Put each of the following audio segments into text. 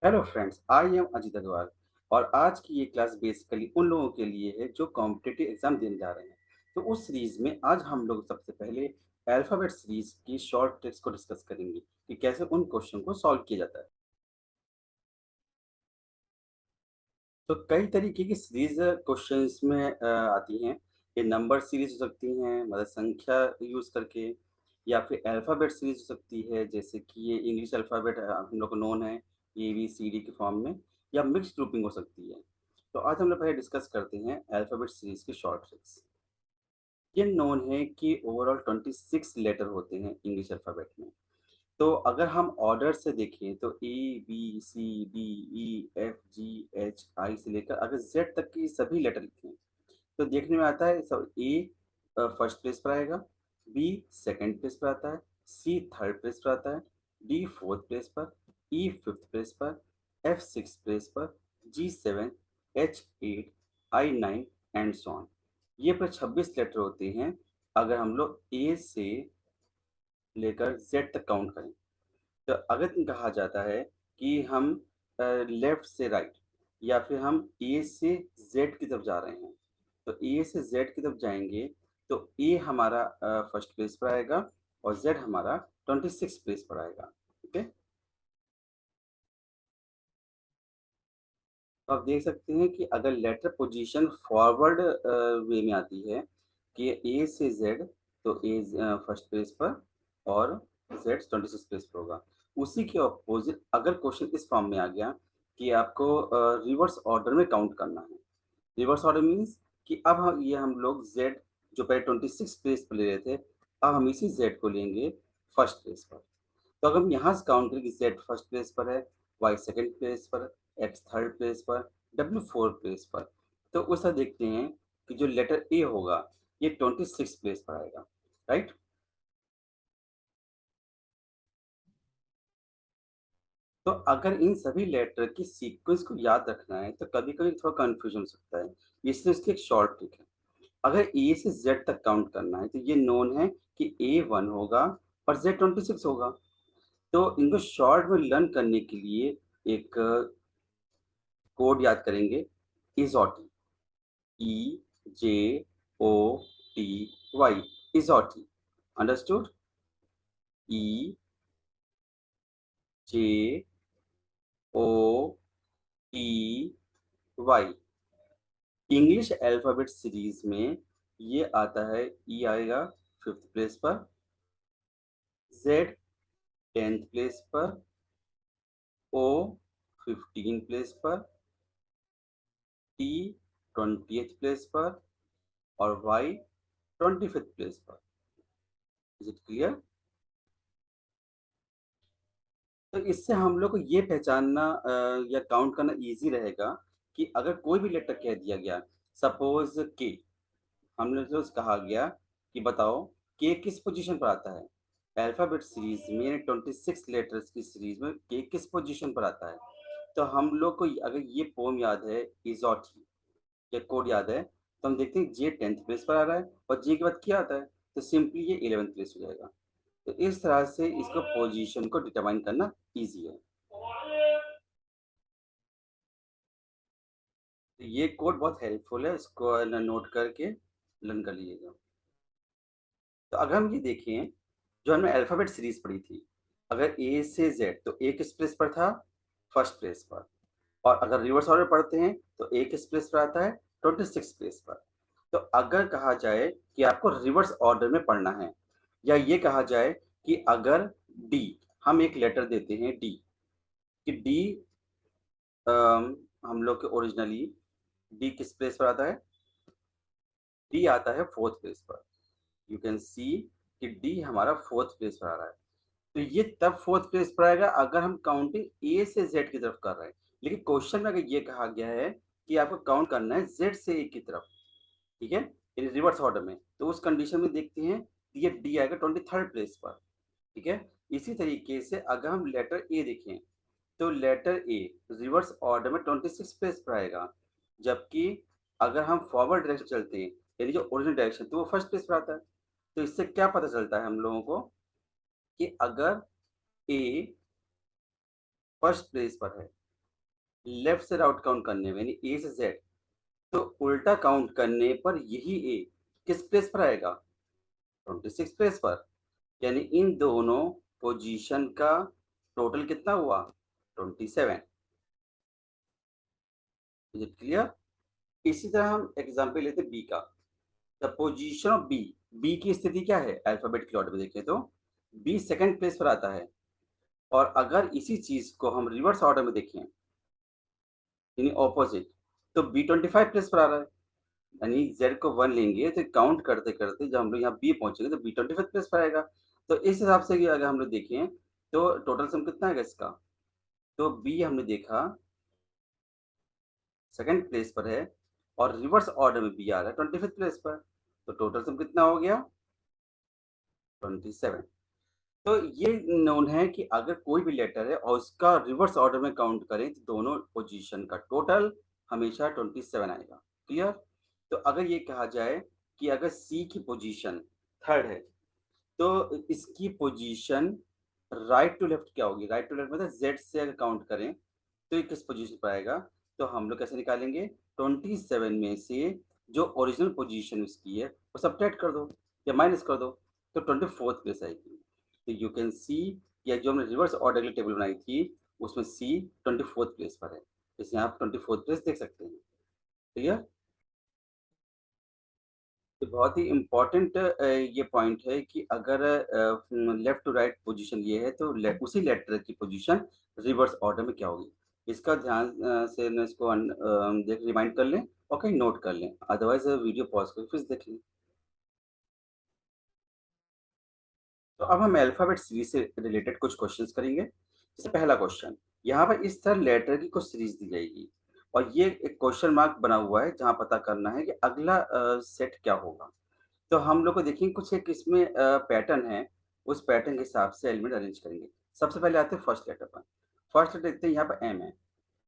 Hello friends, I am Ajit Agarwal और आज की ये क्लास बेसिकली उन लोगों के लिए है जो कॉम्पिटिटिव एग्जाम देने जा रहे हैं। तो उस सीरीज में आज हम लोग सबसे पहले अल्फाबेट सीरीज की शॉर्ट ट्रिक्स को डिस्कस करेंगे कि कैसे उन क्वेश्चन को सॉल्व किया जाता है। तो कई तरीके की सीरीज क्वेश्चंस में आती हैं। ये नंबर सीरीज हो सकती हैं, मतलब संख्या यूज करके, या फिर अल्फाबेट सीरीज हो सकती है, जैसे कि ये इंग्लिश अल्फाबेट हम लोग को नोन है ए बी सी डी के फॉर्म में, या मिक्स ग्रुपिंग हो सकती है। तो आज हम लोग पहले डिस्कस करते हैं अल्फाबेट सीरीज की शॉर्ट ट्रिक्स। ये नोन है कि ओवरऑल 26 लेटर होते हैं इंग्लिश अल्फाबेट में। तो अगर हम ऑर्डर से देखें तो A B C D E F G H I से लेकर अगर जेड तक की सभी लेटर लिखें तो देखने में आता है सब ए फर्स्ट प्लेस पर आएगा, बी सेकंड प्लेस पर आता है, सी थर्ड प्लेस पर आता है, डी फोर्थ प्लेस पर, ई फिफ्थ प्लेस पर, एफ सिक्स प्लेस पर, G seven, H eight, I nine and so on. ये पर 26 लेटर होते हैं अगर हम लोग ए से लेकर जेड तक काउंट करें। तो अगर कहा जाता है कि हम लेफ्ट से राइट या फिर हम ए से जेड की तरफ जा रहे हैं, तो ए से जेड की तरफ जाएंगे तो ए हमारा फर्स्ट प्लेस पर आएगा और जेड हमारा 26 प्लेस पर आएगा। ठीक है, तो आप देख सकते हैं कि अगर लेटर पोजीशन फॉरवर्ड वे में आती है कि ए से जेड, तो ए फर्स्ट पेज पर और जेड 26 पेज पर होगा। उसी के अपोजिट अगर क्वेश्चन इस फॉर्म में आ गया कि आपको रिवर्स ऑर्डर में काउंट करना है। रिवर्स ऑर्डर मीन्स कि अब हम लोग जेड जो पहले 26 पेज पर ले रहे थे, अब हम इसी जेड को लेंगे फर्स्ट पेज पर। तो अगर हम यहाँ से काउंट करें कि जेड फर्स्ट प्लेस पर है, वाई सेकंड प्लेस पर, एक्स थर्ड प्लेस पर, डब्ल्यू फोर्थ प्लेस पर, तो उस तरह देखते हैं कि जो लेटर ए होगा ये 26 प्लेस पर आएगा। राइट। तो अगर इन सभी लेटर की सीक्वेंस को याद रखना है तो कभी कभी थोड़ा कंफ्यूजन हो सकता है, इसलिए इसकी एक शॉर्ट ट्रिक है। अगर ए से जेड तक काउंट करना है तो ये नोन है कि ए वन होगा और जेड 26 होगा। तो इनको शॉर्ट में लर्न करने के लिए एक कोड याद करेंगे, EJOTY, E J O T Y, EJOTY. Understood? E J O T Y. English alphabet series में ये आता है, ई आएगा फिफ्थ प्लेस पर, जेड 10th प्लेस पर, ओ 15 प्लेस पर, टी 20th प्लेस पर और वाई 25th प्लेस पर। Is it clear? तो इससे हम लोग को ये पहचानना या काउंट करना इजी रहेगा कि अगर कोई भी लेटर कह दिया गया, सपोज के, हमने जो कहा गया कि बताओ के किस पोजीशन पर आता है। अल्फाबेट सीरीज में 26 लेटर्स की सीरीज में के किस पोजीशन पर आता है। तो हम लोग को अगर ये पोम याद है, इजॉटी, या कोड याद है, तो हम देखते हैं जे 10th प्लेस पर आ रहा है और जे के बाद क्या आता है, तो सिंपली ये 11th प्लेस हो जाएगा। तो इस तरह से इसको पोजीशन को डिटरमाइन करना इजी है। तो ये कोड बहुत हेल्पफुल है, इसको नोट करके लर्न कर लीजिएगा। तो अगर हम ये देखें, जो हमने अल्फाबेट सीरीज पढ़ी थी, अगर ए से जेड तो ए किस प्लेस पर था, फर्स्ट प्लेस पर। और अगर रिवर्स ऑर्डर पढ़ते हैं तो ए किस प्लेस पर आता है, 26 प्लेस पर। तो अगर कहा जाए कि आपको रिवर्स ऑर्डर में पढ़ना है, या ये कहा जाए कि अगर डी, हम एक लेटर देते हैं डी, कि डी हम लोग के ओरिजिनली डी किस प्लेस पर आता है, डी आता है फोर्थ प्लेस पर। यू कैन सी कि डी हमारा फोर्थ प्लेस पर आ रहा है। तो ये तब फोर्थ प्लेस पर आएगा अगर हम काउंटिंग ए से जेड की तरफ कर रहे हैं। लेकिन क्वेश्चन में अगर ये कहा गया है कि आपको काउंट करना है जेड से ए की तरफ, ठीक है, इन रिवर्स ऑर्डर में, तो उस कंडीशन में देखते हैं कि ये डी आएगा 23rd प्लेस पर। ठीक है। इसी तरीके से अगर हम लेटर ए देखें तो लेटर ए रिवर्स ऑर्डर में 26 प्लेस पर आएगा, जबकि अगर हम फॉरवर्ड डायरेक्शन चलते हैं, यानी जो ओरिजिनल डायरेक्शन, तो वो फर्स्ट प्लेस पर आता है। तो इससे क्या पता चलता है हम लोगों को कि अगर ए फर्स्ट प्लेस पर है लेफ्ट से राउट काउंट करने में, यानी ए से जेड, तो उल्टा काउंट करने पर यही ए किस प्लेस पर आएगा? 26 प्लेस पर। यानी इन दोनों पोजीशन का टोटल कितना हुआ? 27। Is it clear? इसी तरह हम एग्जांपल लेते हैं बी का। The position of B, B की स्थिति क्या है अल्फाबेट के ऑर्डर में देखें तो? बी सेकंड प्लेस पर आता है। और अगर इसी चीज को हम रिवर्स ऑर्डर में देखें, यानी ऑपोजिट, तो बी 25 प्लेस पर आ रहा है। यानी जेड को 1 लेंगे तो काउंट करते करते जब हम लोग यहाँ बी पहुंचेंगे तो बी 25 प्लेस पर आएगा। तो इस हिसाब से अगर हम लोग देखें तो टोटल सम कितना आएगा इसका? तो बी हमने देखा सेकंड प्लेस पर है, और रिवर्स ऑर्डर में बी आ रहा है 25 प्लेस पर। तो टोटल सम कितना हो गया? 27। तो ये नोन है कि अगर कोई भी लेटर है और उसका रिवर्स ऑर्डर में काउंट करें तो दोनों पोजीशन का टोटल हमेशा 27 आएगा। क्लियर? तो अगर ये कहा जाए कि अगर सी की पोजीशन थर्ड है, तो इसकी पोजीशन राइट टू लेफ्ट क्या होगी? राइट टू लेफ्ट मतलब जेड से अगर काउंट करें तो ये किस पोजीशन पर आएगा? तो हम लोग कैसे निकालेंगे? 27 में से जो ओरिजिनल पोजीशन उसकी है वो सब्ट्रैक्ट कर दो या माइनस कर दो, तो 24th प्लेस आएगी। तो यू कैन सी, या जो हमने रिवर्स ऑर्डर की टेबल बनाई थी उसमें सी 24th प्लेस पर है, इसलिए आप 24th प्लेस देख सकते हैं। क्लियर? तो बहुत ही इम्पोर्टेंट ये पॉइंट है कि अगर लेफ्ट टू राइट पोजीशन ये है तो उसी लेटर की पोजीशन रिवर्स ऑर्डर में क्या होगी, इसका ध्यान से न इसको देख रिमाइंड कर लें और कहीं नोट कर लें, अदरवाइज वीडियो पॉज करके फिर देख लें। तो अब हम अल्फाबेट सीरीज से रिलेटेड कुछ क्वेश्चंस करेंगे। जैसे पहला क्वेश्चन, यहाँ पर इस तरह लेटर की कुछ सीरीज दी जाएगी और ये एक क्वेश्चन मार्क बना हुआ है जहाँ पता करना है कि अगला सेट क्या होगा। तो हम लोग को देखिए कुछ एक इसमें पैटर्न है, उस पैटर्न के हिसाब से एलिमेंट अरेंज करेंगे। सबसे पहले आते हैं फर्स्ट लेटर पर। फर्स्ट लेटर देखते हैं, यहाँ पर एम है,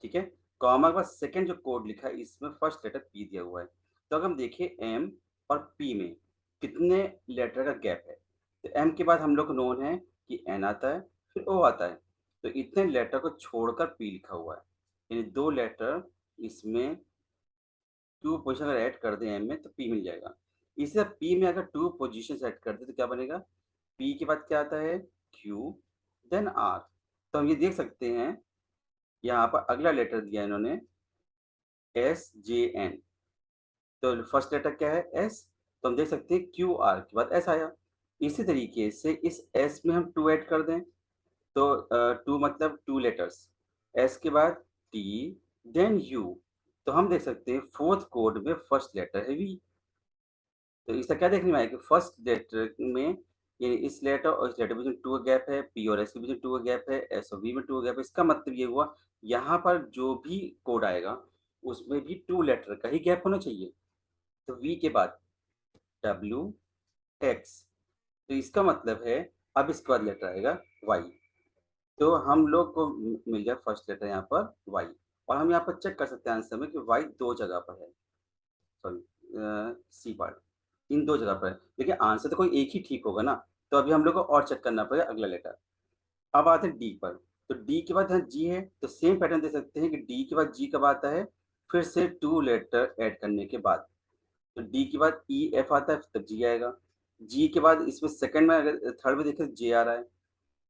ठीक है। कॉमा के बाद सेकंड जो कोड लिखा है इसमें फर्स्ट लेटर पी दिया हुआ है। तो अगर हम देखिए एम और पी में कितने लेटर का गैप है, तो एम के बाद हम लोग को नोन है कि एन आता है, फिर ओ आता है। तो इतने लेटर को छोड़कर पी लिखा हुआ है, यानी दो लेटर इसमें टू पोजीशन अगर ऐड कर दें एम में तो पी मिल जाएगा। इसे पी में अगर टू पोजीशन ऐड कर दें तो क्या बनेगा? पी के बाद क्या आता है? Q, then R. तो हम ये देख सकते हैं यहाँ पर अगला लेटर दिया इन्होंने एस जे एन। तो फर्स्ट लेटर क्या है? एस। तो हम देख सकते हैं क्यू आर के बाद एस आया। इसी तरीके से इस एस में हम टू ऐड कर दें तो टू मतलब टू लेटर्स, एस के बाद टी, देन यू। तो हम देख सकते हैं फोर्थ कोड में फर्स्ट लेटर है वी। तो इसका क्या देखने में आया कि फर्स्ट लेटर में, यानी इस लेटर और इस लेटर के बीच में टू का गैप है, पी और एस के बीच में टू का गैप है, एस और वी में टू का गैप है। इसका मतलब ये हुआ यहाँ पर जो भी कोड आएगा उसमें भी टू लेटर का ही गैप होना चाहिए। तो वी के बाद डब्ल्यू एक्स, तो इसका मतलब है अब इसके बाद लेटर आएगा वाई। तो हम लोग को मिल गया फर्स्ट लेटर यहाँ पर वाई। और हम यहाँ पर चेक कर सकते हैं आंसर में कि वाई दो जगह पर है, सॉरी सी पार्ट इन दो जगह पर है। देखिए आंसर तो कोई एक ही ठीक होगा ना, तो अभी हम लोग को और चेक करना पड़ेगा अगला लेटर। अब आते हैं डी पर। तो डी के बाद यहाँ जी है, तो सेम पैटर्न दे सकते हैं कि डी के बाद जी कब आता है? फिर से टू लेटर ऐड करने के बाद। तो डी के बाद ई एफ आता है तब जी आएगा। जी के बाद इसमें सेकंड में अगर थर्ड में देखें जे आ रहा है,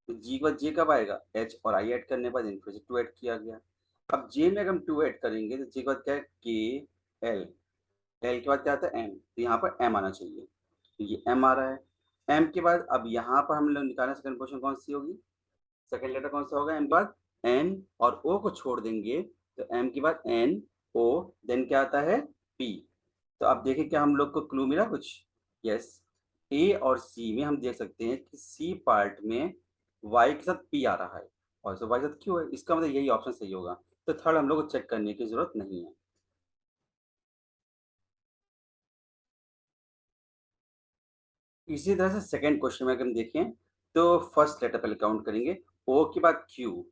तो जी के बाद जे कब आएगा? एच और आई ऐड करने के बाद फिर से टू ऐड किया गया। अब जे में अगर हम टू ऐड करेंगे तो जे के बाद क्या है? के एल, एल के बाद क्या आता है? एम। तो यहाँ पर एम आना चाहिए, तो ये एम आ रहा है। एम के बाद अब यहाँ पर हम लोग निकालना सेकंड पोजीशन कौन सी होगी? सेकंड लेटर कौन सा होगा? एम के बाद एन और ओ को छोड़ देंगे तो एम के बाद एन ओ, देन क्या आता है? पी। तो अब देखें क्या हम लोग को क्लू मिला कुछ? यस। ए और सी में हम देख सकते हैं कि सी पार्ट में वाई के साथ पी आ रहा है और वाई के साथ क्यों है, इसका मतलब यही ऑप्शन सही होगा। तो थर्ड हम लोग को चेक करने की जरूरत नहीं है। इसी तरह से सेकंड क्वेश्चन में अगर हम देखें तो फर्स्ट लेटर पहले काउंट करेंगे, ओ के बाद क्यू,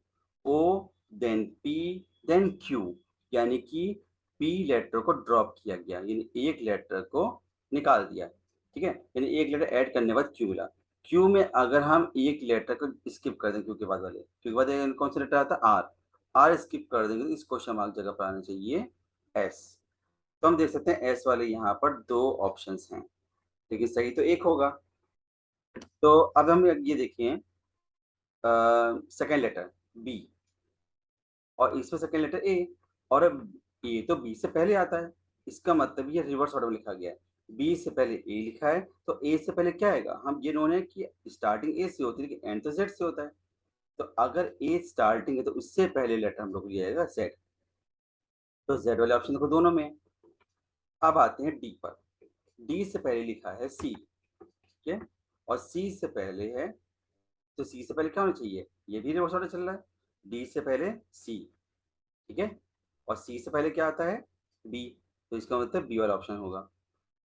ओ देन पी देन क्यू, यानी कि पी लेटर को ड्रॉप किया गया, यानी एक लेटर को निकाल दिया, ठीक है। यानी एक लेटर ऐड करने के बाद क्यू मिला। क्यू में अगर हम एक लेटर को स्किप कर दें क्यू के बाद वाले, क्यू के बाद कौन सा लेटर आता है? आर। आर स्किप कर देंगे तो इस क्वेश्चन मार्क जगह पर आना चाहिए एस। तो हम देख सकते हैं एस वाले यहाँ पर दो ऑप्शंस हैं, लेकिन सही तो एक होगा। तो अब हम ये देखिए सेकेंड लेटर बी और इसमें सेकेंड लेटर ए, और ए तो बी से पहले आता है, इसका मतलब ये रिवर्स ऑर्डर में लिखा गया है। बी से पहले ए लिखा है तो ए से पहले क्या आएगा, हम ये नोन है कि स्टार्टिंग ए से होती है लेकिन एंड तो जेड से होता है। तो अगर ए स्टार्टिंग है तो उससे पहले लेटर हम लोग लिया जाएगा जेड। तो जेड वाले ऑप्शन देखो दोनों में। अब आते हैं डी पर। डी से पहले लिखा है सी, ठीक है, और सी से पहले है, तो सी से पहले क्या होना चाहिए, ये भी रिवर्स ऑर्डर चल रहा है, डी से पहले सी, ठीक है, और सी से पहले क्या आता है बी, तो इसका मतलब बी वाला ऑप्शन होगा।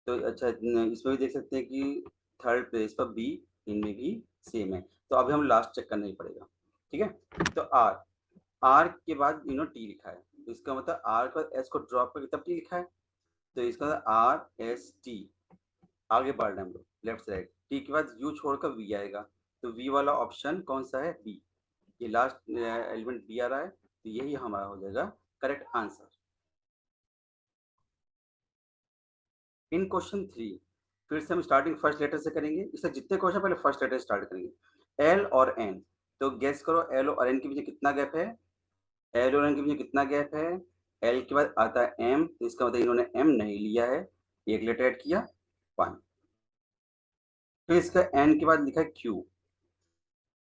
तो अच्छा इसमें भी देख सकते हैं कि थर्ड प्लेस पर बी, इनमें भी सेम है। तो अभी हम लास्ट चेक करना ही पड़ेगा, ठीक है। तो आर, आर के बाद टी लिखा है, तो इसका मतलब आर के बाद एस को ड्रॉप करके तब टी लिखा है, तो इसका मतलब आर एस टी। आगे बढ़ रहे हैं हम लोग लेफ्ट से राइट, टी के बाद यू छोड़कर वी आएगा, तो वी वाला ऑप्शन कौन सा है, बी। ये लास्ट एलिमेंट बी आ रहा है, तो यही हमारा हो जाएगा करेक्ट आंसर। इन क्वेश्चन 3 फिर से हम स्टार्टिंग फर्स्ट लेटर से करेंगे, इससे जितने क्वेश्चन पहले फर्स्ट लेटर स्टार्ट करेंगे। एल और एन, तो गेस करो एल और एन के बीच कितना गैप है, एल और एन के बीच कितना गैप है। एल के बाद आता है एम, तो इसका मतलब इन्होंने एम नहीं लिया है, एक लेटर ऐड किया 1। फिर इसका एन के बाद लिखा है क्यू,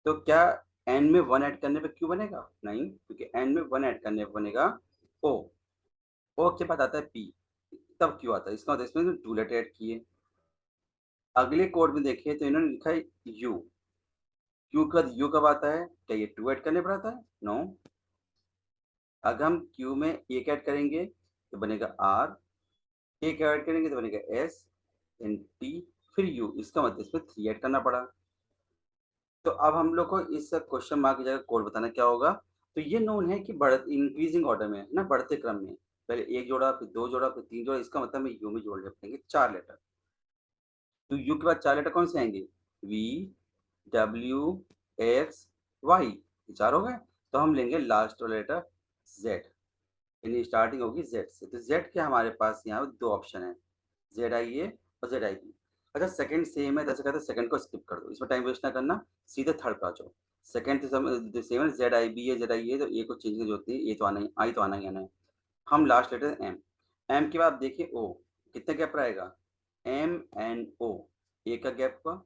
तो क्या एन में 1 ऐड करने पे क्यू बनेगा, नहीं, क्योंकि एन में 1 ऐड करने पे बनेगा ओ। ओ के बाद आता है पी, तब क्यू आता है, इसका मतलब इसमें 2 लेटर ऐड किए। अगले कोड में देखिए तो इन्होंने लिखा है यू, क्यू का यू कब आता है, क्या ये 2 ऐड करने पर आता है, नो। अगर हम क्यू में एक ऐड करेंगे तो बनेगा आर, एक ऐड करेंगे तो बनेगा एस, एन टी, फिर यू, इसका मतलब इसमें 3 ऐड करना पड़ा। तो अब हम लोग को इस क्वेश्चन मार्क की जगह कोड बताना क्या होगा। तो ये नोन है कि बढ़ इंक्रीजिंग ऑर्डर में ना, बढ़ते क्रम में, पहले एक जोड़ा फिर 2 जोड़ा फिर 3 जोड़ा, इसका मतलब हमें यू में जोड़ने पड़ेंगे 4 लेटर। तो यू के बाद 4 लेटर कौन से आएंगे, वी, डब्ल्यू, एक्स, वाई, चार हो गए। तो हम लेंगे लास्ट वाला लेटर जेड, यानी स्टार्टिंग होगी जेड से। तो जेड के हमारे पास यहाँ दो ऑप्शन है, जेड आई ए और जेड आई बी। अच्छा सेकंड सेम है, जैसे कहते हैं सेकंड को स्किप कर दो, इसमें टाइम वेस्ट ना करना, सीधे थर्ड पर आ जाओ। सेकंड तो सेम है, जेड आई बी है, जेड आई ए, तो ए को चेंज की जरूरत नहीं, ये तो आना ही, आई तो आना ही आना है। हम लास्ट लेटर एम, एम के बाद देखिए ओ, कितने गैप रहेगा, एम एन ओ, ए का गैप हुआ।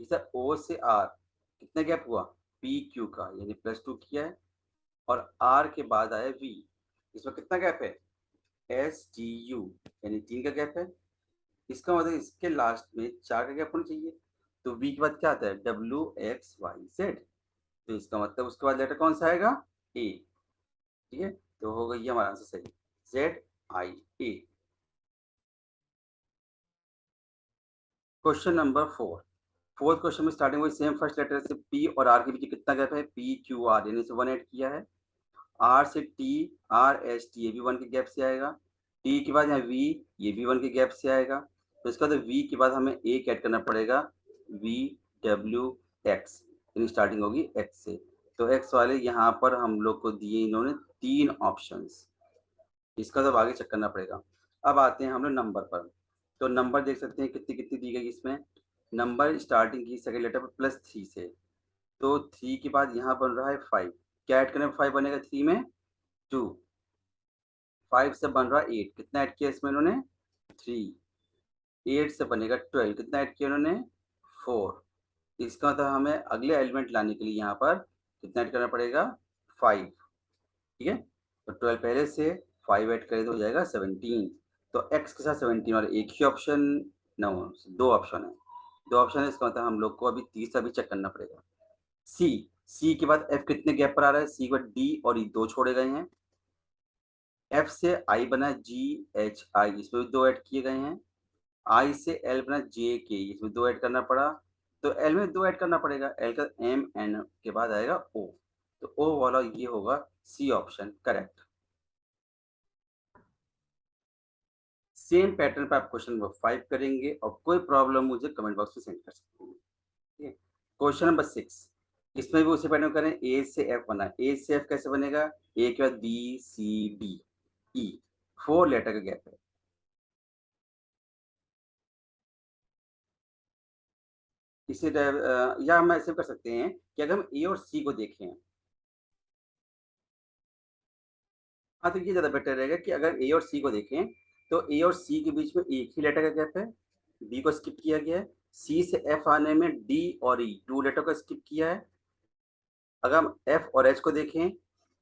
इसे ओ से आर कितने गैप हुआ, पी क्यू का, यानी +2 किया है। और आर के बाद आया वी, इसमें कितना गैप है, एस टी यू, यानी 3 का गैप है। इसका मतलब इसके लास्ट में 4 का गैप होना चाहिए। तो वी के बाद क्या आता है, डब्ल्यू एक्स वाई जेड, तो इसका मतलब उसके बाद लेटर कौन सा आएगा, ए, ठीक है। तो हो गई हमारा आंसर सही, Z I A. Question number 4, fourth question में स्टार्टिंग वही सेम, फर्स्ट लेटर से पी और आर के बीच कितना गैप है, पी क्यू आर, यानी से 1 ऐड किया है। आर से टी, आर एस टी, ये भी 1 के गैप से आएगा। टी के बाद यहाँ वी, ये भी 1 के गैप से आएगा। तो इसका तो वी के बाद हमें एक ऐड करना पड़ेगा, वी डब्ल्यू एक्स, यानी स्टार्टिंग होगी एक्स से। तो एक्स वाले यहाँ पर हम लोग को दिए इन्होंने 3 ऑप्शंस, इसका तो आगे चेक करना पड़ेगा। अब आते हैं हम लोग नंबर पर। तो नंबर देख सकते हैं कितनी कितनी दी गई इसमें, नंबर स्टार्टिंग की सेकंड लेटर पर +3 से, तो 3 के बाद यहाँ बन रहा है 5, क्या ऐड करने पर 5 बनेगा 3 में, 2, 5 से बन रहा है 8, कितना ऐड किया इसमें इन्होंने, 3, 8 से बनेगा 12, कितना ऐड किया इन्होंने, 4। इसका मतलब हमें अगले एलिमेंट लाने के लिए यहाँ पर कितना ऐड करना पड़ेगा, 5, ठीक है। तो 12 पहले से 5 ऐड करें तो हो जाएगा 17। तो x के साथ 17 और एक ही ऑप्शन, नो, दो ऑप्शन है, दो ऑप्शन है, इसका मतलब हम लोग को अभी तीसरा भी चेक करना पड़ेगा। सी, सी के बाद f कितने गैप पर आ रहा है, सी के बाद डी और ई 2 छोड़े गए हैं। एफ से आई बना जी एच आई, इसमें भी 2 ऐड किए गए हैं। आई से एल बना जे के, इसमें 2 ऐड करना पड़ा, तो एल में 2 ऐड करना पड़ेगा, एल का एम एन के बाद आएगा ओ, तो ओ वाला ये होगा C option correct. Same pattern पे आप क्वेश्चन नंबर 5 करेंगे, और कोई प्रॉब्लम मुझे कमेंट बॉक्स में सेंड कर सकते हैं, ठीक है। क्वेश्चन नंबर 6, इसमें भी उसी पैटर्न करें, ए से एफ बना, ए से एफ कैसे बनेगा, ए के बाद B C D E, 4 letter का गैप है। इसी तरह या हम ऐसे कर सकते हैं कि अगर हम ए और सी को देखें, हाँ तो ये ज्यादा बेटर रहेगा कि अगर ए और सी को देखें तो ए और सी के बीच में एक ही लेटर का गैप है, बी को स्किप किया गया है। सी से एफ आने में डी और ई 2 लेटर का स्किप किया है। अगर हम एफ और एच को देखें,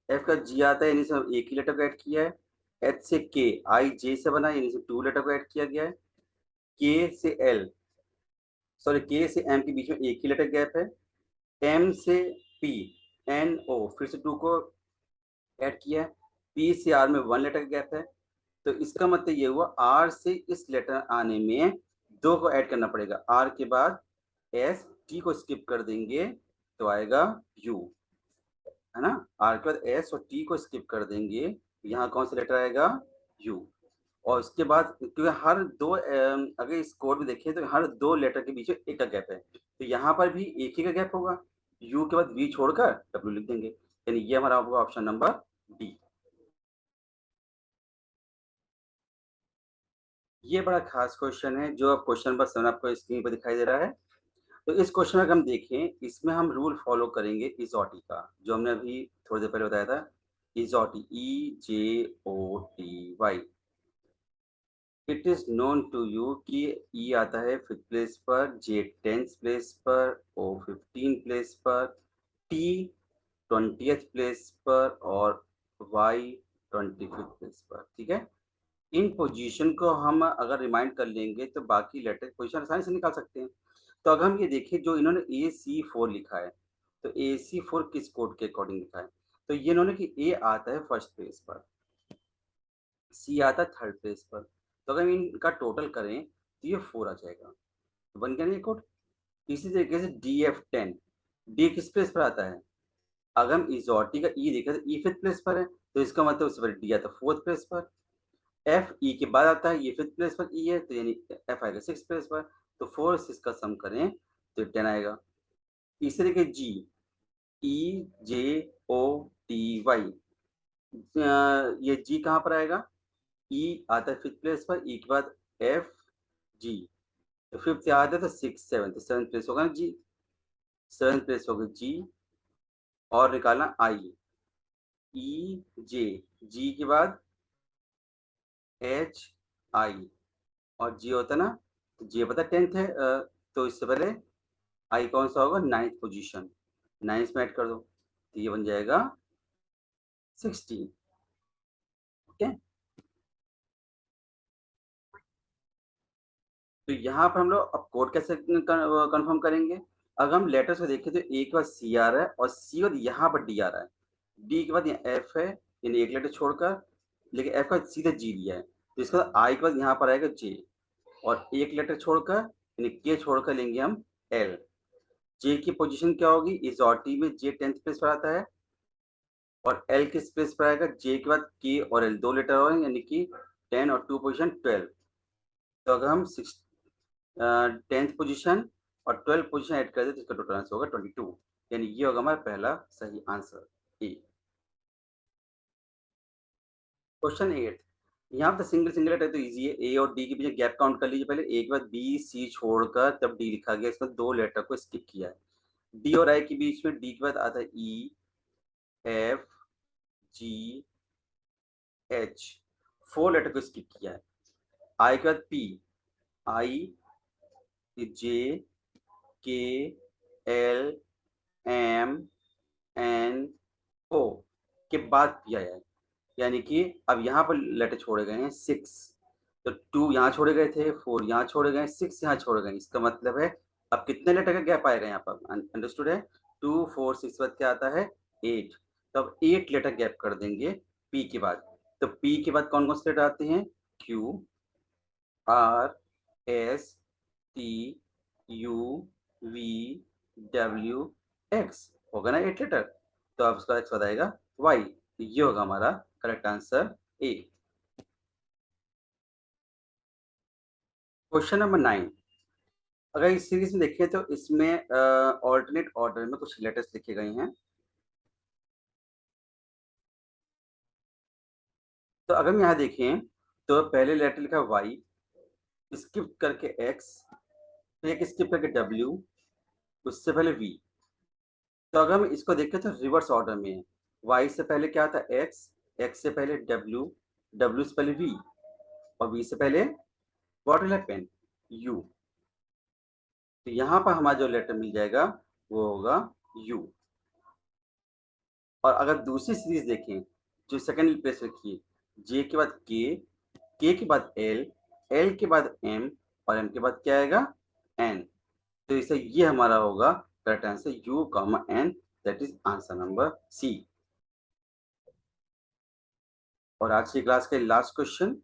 एफ का जी आता है, यानी से हम एक ही लेटर को ऐड किया है। एच से के, आई जे से बना, यानी से 2 लेटर को ऐड किया गया है। के से एल, सॉरी के से एम के बीच में एक ही लेटर गैप है। एम से पी, एन ओ फिर से 2 को ऐड किया है। पी से आर में 1 लेटर का गैप है। तो इसका मतलब ये हुआ आर से इस लेटर आने में 2 को ऐड करना पड़ेगा। आर के बाद एस, टी को स्किप कर देंगे तो आएगा यू, है ना। आर के बाद एस और टी को स्किप कर देंगे, यहाँ कौन सा लेटर आएगा, यू। और उसके बाद क्योंकि हर दो अगर इस कोड में देखें तो हर 2 लेटर के बीच में एक का गैप है, तो यहाँ पर भी एक ही का गैप होगा। यू के बाद वी छोड़कर डब्ल्यू लिख देंगे, यानी ये हमारा होगा ऑप्शन नंबर डी। ये बड़ा खास क्वेश्चन है जो अब क्वेश्चन नंबर 7 आपको स्क्रीन पर दिखाई दे रहा है। तो इस क्वेश्चन में अगर हम देखें, इसमें हम रूल फॉलो करेंगे इजोटी का, जो हमने अभी थोड़ी देर पहले बताया था। इजोटी, E J O T Y. It is known to you कि ई आता है 5th प्लेस पर, जे 10th प्लेस पर, ओ 15 प्लेस पर, टी 20th प्लेस पर और वाई 25th प्लेस पर। ठीक है, इन पोजीशन को हम अगर रिमाइंड कर लेंगे तो बाकी लेटर पोजीशन आसानी से निकाल सकते हैं। तो अगर हम ये देखें जो इन्होंने AC4 लिखा है, तो AC4 किस कोड के अकॉर्डिंग लिखा है, तो ये इन्होंने कि ए आता है 1st प्लेस पर, सी आता है 3rd प्लेस पर। तो अगर हम इनका टोटल करें तो ये 4 आ जाएगा, तो बन गया ना ये कोड। इसी तरीके से DF10, डी किस प्लेस पर आता है, अगर हम इजोटी का ई देखें तो ई 5th प्लेस पर है, तो इसका मतलब उससे पहले डी आता है 4th प्लेस पर। एफ ई के बाद आता है, ये 5th प्लेस पर ई है, तो यानी एफ आएगा 6th प्लेस पर। तो 4 से इसका सम करें तो 10 आएगा। इसी तरीके जी, ई जे ओ टी वाई, ये जी कहाँ पर आएगा, ई आता है 5th प्लेस पर, ई के बाद एफ जी, तो 5th से आता है तो 6 7, तो 7th प्लेस होगा ना जी, 7th प्लेस होगा जी। और निकालना आई, ई जे, जी के बाद एच आई, और जी होता है ना, तो जी पता 10th है, तो इससे पहले आई कौन सा होगा, 9th पोजीशन, 9th में ऐड कर दो तो ये बन जाएगा 16। ओके, तो यहाँ पर हम लोग अब कोड कैसे कंफर्म करेंगे। अगर हम लेटर्स को देखें तो ए के बाद सी आ रहा है और सी के बाद यहाँ पर डी आ रहा है, डी के बाद यहाँ एफ है, यानी एक लेटर छोड़कर, लेकिन एफ का सीधा जी दिया है, तो इसके बाद आई के बाद यहाँ पर आएगा जे, और एक लेटर छोड़कर यानी के छोड़कर लेंगे हम एल। जे की पोजीशन क्या होगी, इस ऑटी में जे 10th प्लेस पर आता है, और एल किस प्लेस पर आएगा, जे के बाद के और एल 2 लेटर और हैं, यानी कि 10 और 2 पोजीशन 12। तो अगर हम 10th पोजीशन और 12 पोजीशन ऐड कर दे तो इसका टोटल आंसर होगा 22, यानी ये होगा हमारा पहला सही आंसर ए। क्वेश्चन 8, यहाँ पे सिंगल सिंगल लेटर तो इजी है, ए और डी के बीच गैप काउंट कर लीजिए पहले। ए के बाद बी सी छोड़कर तब डी लिखा गया, इसमें 2 लेटर को स्किप किया है। डी और आई के बीच में डी के बाद आता है E F G H, 4 letter को स्किप किया है। आई के बाद पी, आई जे के एल एम एन ओ के बाद पी आया है, यानी कि अब यहाँ पर लेटर छोड़े गए हैं 6, तो 2 यहाँ छोड़े गए थे, 4 यहाँ छोड़े गए, 6 यहाँ छोड़े गए, इसका मतलब है अब कितने लेटर का गैप आएगा यहाँ पर, अंडरस्टूड है। 2 4 6 बाद क्या आता है 8, तो अब 8 लेटर गैप कर देंगे पी के बाद। तो पी के बाद कौन कौन से लेटर आते हैं, Q R S T U V W x, होगा ना 8 लेटर, तो अब उसका एक्स बताएगा वाई, ये होगा हमारा correct answer A. Question number 9, अगर इस सीरीज में देखें तो इसमें ऑल्टरनेट ऑर्डर में कुछ लेटर्स लिखे गए हैं। तो अगर हम यहाँ देखें तो पहले लेटर लिखा y, स्किप करके x, फिर एक स्किप करके w, उससे पहले v। तो अगर हम इसको देखें तो रिवर्स ऑर्डर में है। y से पहले क्या था x, x से पहले w, w से पहले v और v से पहले व्हाट विल हैपन u। तो यहाँ पर हमारा जो लेटर मिल जाएगा वो होगा u। और अगर दूसरी सीरीज देखें जो सेकंड प्लेस रखी है, जे के बाद के के बाद एल, एल के बाद एम और एम के बाद क्या आएगा एन। तो इसे ये हमारा होगा correct answer U comma N, that is answer number C. और आज की क्लास का लास्ट क्वेश्चन,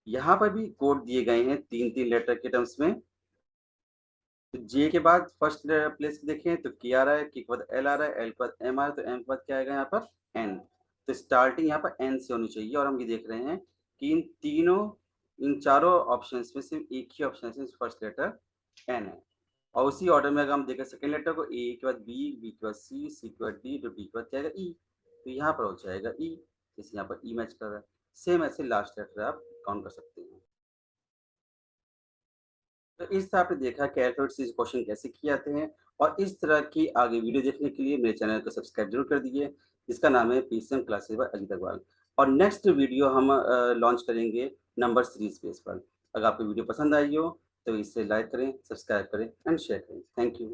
यहाँ पर भी कोड दिए गए हैं तीन तीन लेटर के टर्म्स में। तो जे के बाद फर्स्ट प्लेस देखें तो के आ रहा है, के बाद एल आ रहा है, एल के बाद एम आ रहा है, तो एम के बाद क्या आएगा यहाँ पर एन। तो स्टार्टिंग यहाँ पर एन से होनी चाहिए। और हम ये देख रहे हैं कि इन चारों ऑप्शंस में सिर्फ एक ही ऑप्शन है फर्स्ट लेटर एन है। और उसी ऑर्डर में अगर हम देखें सेकंड लेटर को, ए के बाद बी, बी के बाद सी, सी के बाद डी, तो डी के बाद क्या आएगा ई। तो यहाँ पर हो जाएगा ई, जैसे यहाँ पर ई मैच कर रहा है। सेम ऐसे लास्ट लेटर आप काउंट कर सकते हैं। तो इस तरह आपने देखा कि अल्फाबेट सीरीज क्वेश्चन कैसे किए जाते हैं। और इस तरह की आगे वीडियो देखने के लिए मेरे चैनल को सब्सक्राइब जरूर कर दीजिए, जिसका नाम है PCM classes by Ajit Agarwal. और नेक्स्ट वीडियो हम लॉन्च करेंगे नंबर सीरीज बेस पर। अगर आपको वीडियो पसंद आई हो तो इसे लाइक करें, सब्सक्राइब करें एंड शेयर करें। Thank you.